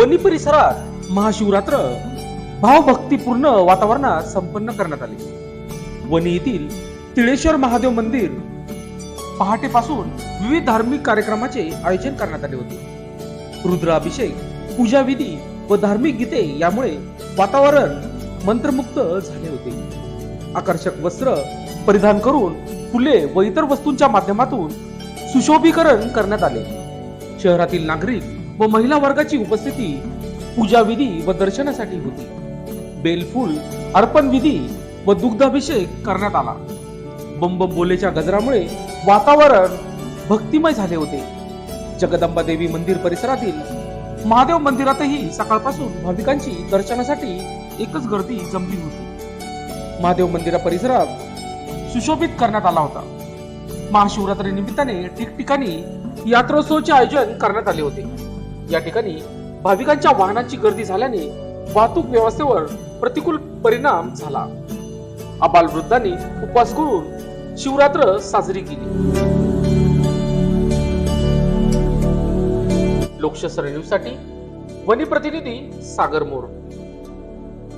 वनी परिसरात महाशिवरात्र भावभक्तीपूर्ण वातावरणात संपन्न करण्यात आले। वनी येथील तिळेश्वर महादेव मंदिर पहाटेपासून विविध धार्मिक कार्यक्रमाचे आयोजन करण्यात आले होते। रुद्राभिषेक, पूजा विधी व धार्मिक गीते यामुळे वातावरण मंत्रमुग्ध झाले होते। आकर्षक वस्त्र परिधान करून फुले व इतर वस्तूंच्या माध्यमातून सुशोभीकरण करण्यात आले। शहरातील नागरिक व महिला वर्गाची उपस्थिती पूजा विधी व दर्शनासाठी होती। बेलफूल अर्पण विधी व दुग्धाभिषेक करण्यात आला। बम बम बोलेच्या गजरामुळे वातावरण भक्तिमय झाले होते। जगदंबा देवी मंदिर परिसरातील महादेव मंदिरातही सकाळपासून भाविकांची दर्शनासाठी एकच गर्दी जमली होती। महादेव मंदिरा परिसरात सुशोभित करण्यात आला होता। महाशिवरात्री निमित्ताने ठिकठिकाणी यात्रोत्सवाचे आयोजन करण्यात आले होते। या ठिकाणी भाविकांच्या वाहनांची गर्दी झाल्याने वाहतूक व्यवस्थेवर प्रतिकूल परिणाम झाला। आबालवृद्धांनी उपवास करून शिवरात्र साजरी केली। लोकशास्त्र न्यूज साठी वनी प्रतिनिधी सागर मोर।